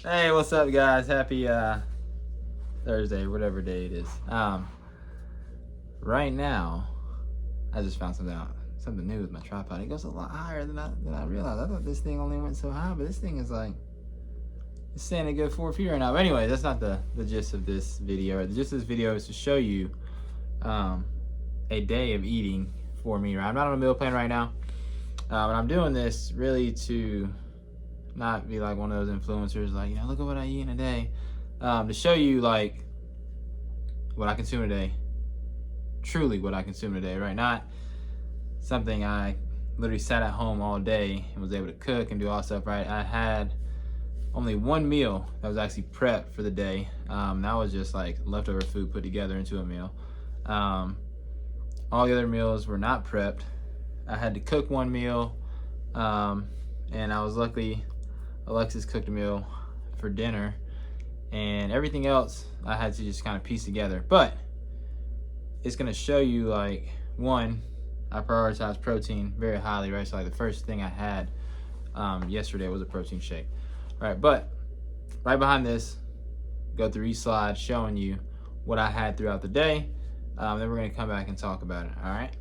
Hey, what's up, guys? Happy Thursday, whatever day it is. Right now, I just found something new with my tripod. It goes a lot higher than I realized. I thought this thing only went so high, but this thing is like it's staying a good 4 feet right now. But anyway, that's not the gist of this video. The gist of this video is to show you a day of eating for me. Right, I'm not on a meal plan right now, and I'm doing this really to not be like one of those influencers, like, look at what I eat in a day. To show you like what I consume today, truly what I consume today, right? Not something I literally sat at home all day and was able to cook and do all stuff, right? I had only one meal that was actually prepped for the day. That was just like leftover food put together into a meal. All the other meals were not prepped. I had to cook one meal, and I was lucky Alexis cooked a meal for dinner, and everything else I had to just kind of piece together. But it's gonna show you, like, one, I prioritize protein very highly, right? So like the first thing I had yesterday was a protein shake, right? But right behind this, go through each slide showing you what I had throughout the day. Then we're gonna come back and talk about it. All right.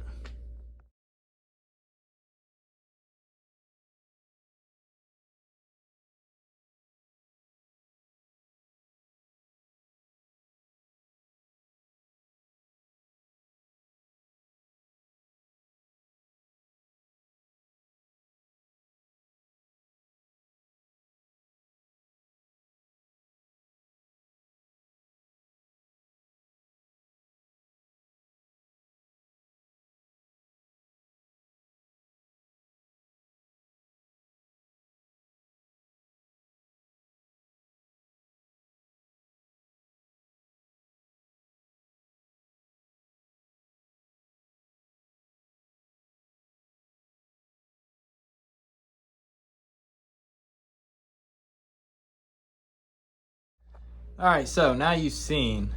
All right. So now you've seen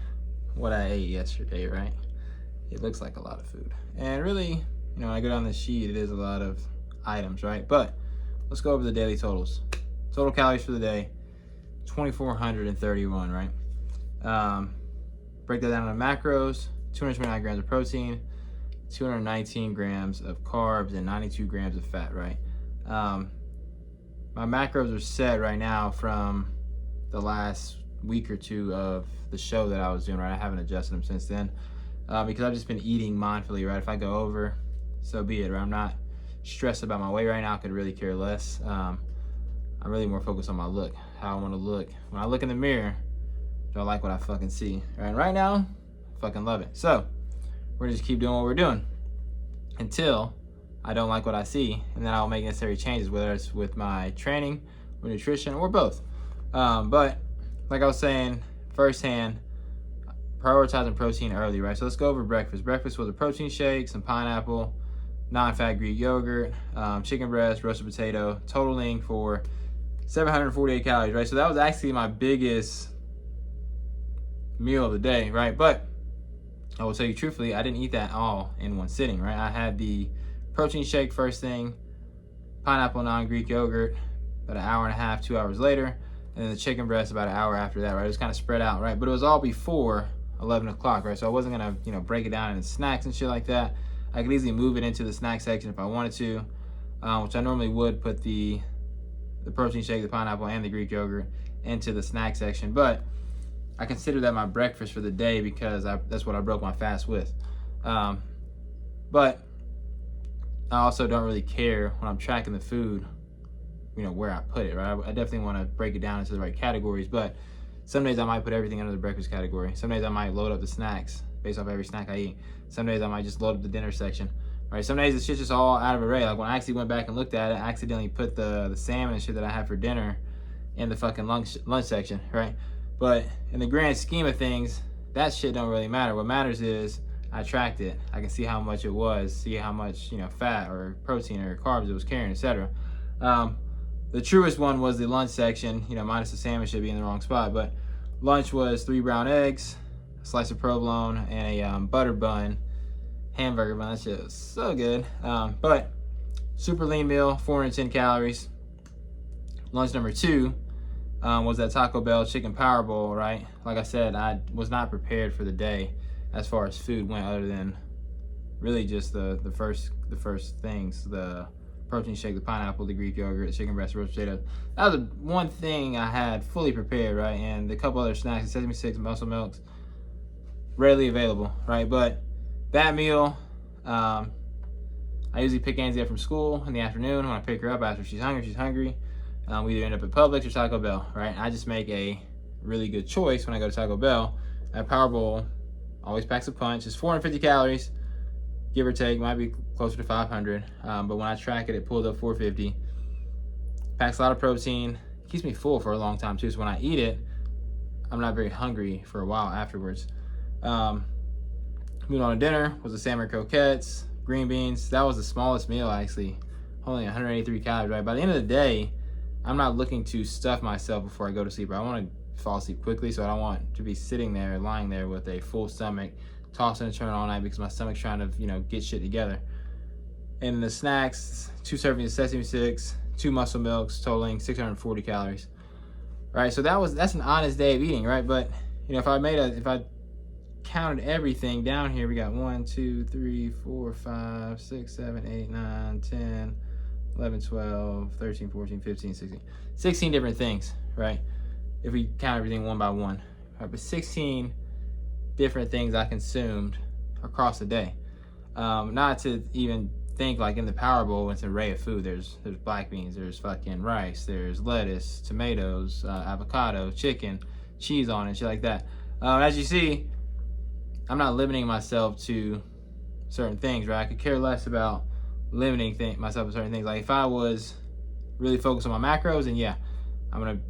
what I ate yesterday, right? It looks like a lot of food, and really, when I go down the sheet, it is a lot of items, right? But let's go over the daily totals. Total calories for the day, 2,431, right? Break that down into macros: 229 grams of protein, 219 grams of carbs, and 92 grams of fat, right? My macros are set right now from the last week or two of the show that I was doing, right? I haven't adjusted them since then, because I've just been eating mindfully, right? If I go over, so be it, right? I'm not stressed about my weight right now. I could really care less. I'm really more focused on my look, how I want to look. When I look in the mirror, do I like what I fucking see? And right now, I fucking love it. So we're gonna just keep doing what we're doing until I don't like what I see, and then I'll make necessary changes, whether it's with my training, or nutrition, or both. But like I was saying, firsthand, prioritizing protein early, right? So let's go over breakfast. Breakfast was a protein shake, some pineapple, non-fat Greek yogurt, chicken breast, roasted potato, totaling for 748 calories, right? So that was actually my biggest meal of the day, right? But I will tell you truthfully, I didn't eat that all in one sitting, right? I had the protein shake first thing, pineapple non-Greek yogurt about an hour and a half, 2 hours later, and then the chicken breast about an hour after that, right? It was kind of spread out, right? But it was all before 11 o'clock, right? So I wasn't gonna, break it down into snacks and shit like that. I could easily move it into the snack section if I wanted to, which I normally would put the protein shake, the pineapple, and the Greek yogurt into the snack section. But I consider that my breakfast for the day because that's what I broke my fast with. But I also don't really care when I'm tracking the food, where I put it, right? I definitely want to break it down into the right categories, but some days I might put everything under the breakfast category. Some days I might load up the snacks based off every snack I eat. Some days I might just load up the dinner section, right? Some days it's just all out of array. Like when I actually went back and looked at it, I accidentally put the salmon and shit that I had for dinner in the fucking lunch section, right? But in the grand scheme of things, that shit don't really matter. What matters is I tracked it. I can see how much it was, see how much, fat or protein or carbs it was carrying, etc. The truest one was the lunch section, minus the salmon should be in the wrong spot. But lunch was 3 brown eggs, a slice of provolone, and a butter bun, hamburger bun. That shit was so good. But super lean meal, 410 calories. Lunch number 2, was that Taco Bell chicken power bowl, right? Like I said, I was not prepared for the day as far as food went, other than really just the first things, the protein shake, the pineapple, the Greek yogurt, the chicken breast, roast potatoes. That was the one thing I had fully prepared, right? And a couple other snacks, Sesame Sticks, Muscle Milks, readily available, right? But that meal, I usually pick Angie up from school in the afternoon. When I pick her up after she's hungry. We either end up at Publix or Taco Bell, right? I just make a really good choice when I go to Taco Bell. That Power Bowl always packs a punch. It's 450 calories, give or take. Might be closer to 500. But when I track it, it pulls up 450. Packs a lot of protein. Keeps me full for a long time too. So when I eat it, I'm not very hungry for a while afterwards. Moving on to dinner was the salmon croquettes, green beans. That was the smallest meal actually. Only 183 calories, right? By the end of the day, I'm not looking to stuff myself before I go to sleep. I want to fall asleep quickly, so I don't want to be sitting there, lying there with a full stomach, tossing and turning all night because my stomach's trying to, get shit together. And the snacks, 2 servings of Sesame Sticks, 2 Muscle Milks, totaling 640 calories. Right, so that's an honest day of eating, right? But if I counted everything down here, we got 1, 2, 3, 4, 5, 6, 7, 8, 9, 10. 11, 12, 13, 14, 15, 16. 16 different things, right? If we count everything one by one. Right, but 16 different things I consumed across the day. Not to even think like in the Power Bowl, it's an array of food. There's black beans, there's fucking rice, there's lettuce, tomatoes, avocado, chicken, cheese on it, shit like that. As you see, I'm not limiting myself to certain things, right? I could care less about limiting myself to certain things. Like if I was really focused on my macros, and yeah, I'm gonna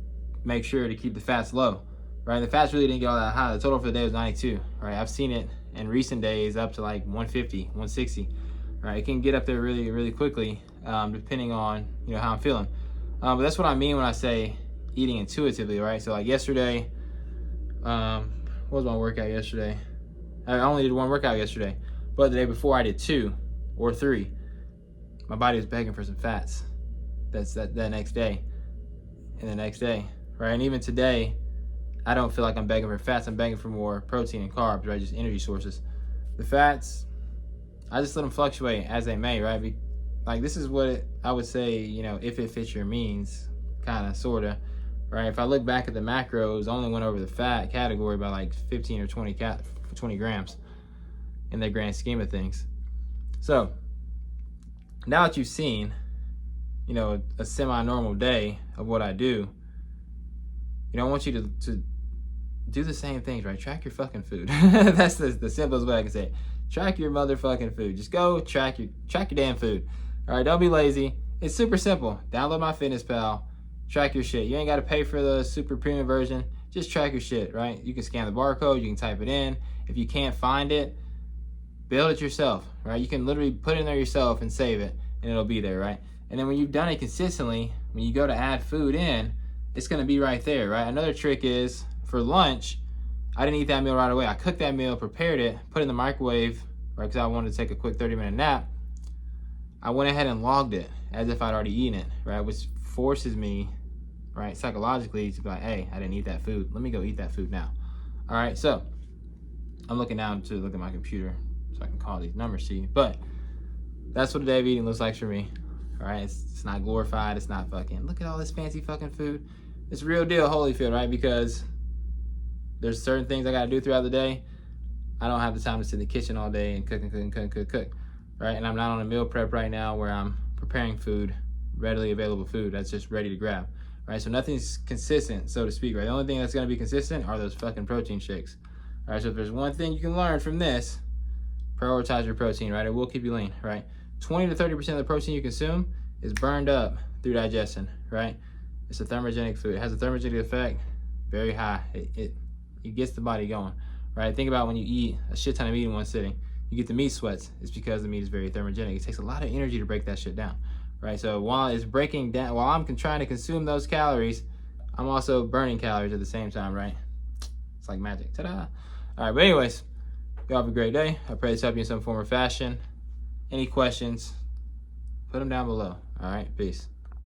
make sure to keep the fats low, right? The fats really didn't get all that high. The total for the day was 92, right? I've seen it in recent days up to like 150, 160, right? It can get up there really, really quickly, depending on how I'm feeling. But that's what I mean when I say eating intuitively, right? So like yesterday, what was my workout yesterday? I only did 1 workout yesterday, but the day before I did 2 or 3. My body was begging for some fats. That's that next day and the next day, right? And even today, I don't feel like I'm begging for fats. I'm begging for more protein and carbs, right? Just energy sources. The fats, I just let them fluctuate as they may, right? Like this is what I would say, if it fits your means, kind of, sort of, right? If I look back at the macros, I only went over the fat category by like 15 or 20 grams in the grand scheme of things. So now that you've seen, a semi-normal day of what I do, I want you to do the same things, right? Track your fucking food. That's the simplest way I can say it. Track your motherfucking food. Just go track your damn food. All right, don't be lazy. It's super simple. Download MyFitnessPal. Track your shit. You ain't got to pay for the super premium version. Just track your shit, right? You can scan the barcode. You can type it in. If you can't find it, build it yourself, right? You can literally put it in there yourself and save it, and it'll be there, right? And then when you've done it consistently, when you go to add food in, it's gonna be right there, right? Another trick is, for lunch, I didn't eat that meal right away. I cooked that meal, prepared it, put it in the microwave, right? Because I wanted to take a quick 30-minute nap. I went ahead and logged it as if I'd already eaten it, right? Which forces me, right, psychologically to be like, hey, I didn't eat that food. Let me go eat that food now. All right, so I'm looking now to look at my computer so I can call these numbers to you. But that's what a day of eating looks like for me. All right, it's not glorified. It's not fucking, look at all this fancy fucking food. It's real deal Holyfield, right? Because there's certain things I got to do throughout the day. I don't have the time to sit in the kitchen all day and cook, right? And I'm not on a meal prep right now where I'm preparing food, readily available food that's just ready to grab, right? So nothing's consistent, so to speak, right? The only thing that's going to be consistent are those fucking protein shakes. All right, so if there's one thing you can learn from this, prioritize your protein, right? It will keep you lean, right? 20 to 30% of the protein you consume is burned up through digestion, right? It's a thermogenic food. It has a thermogenic effect, very high. It gets the body going, right? Think about when you eat a shit ton of meat in one sitting. You get the meat sweats. It's because the meat is very thermogenic. It takes a lot of energy to break that shit down, right? So while it's breaking down, while I'm trying to consume those calories, I'm also burning calories at the same time, right? It's like magic. Ta-da! All right, but anyways, y'all have a great day. I pray this helped you in some form or fashion. Any questions, put them down below. All right, peace.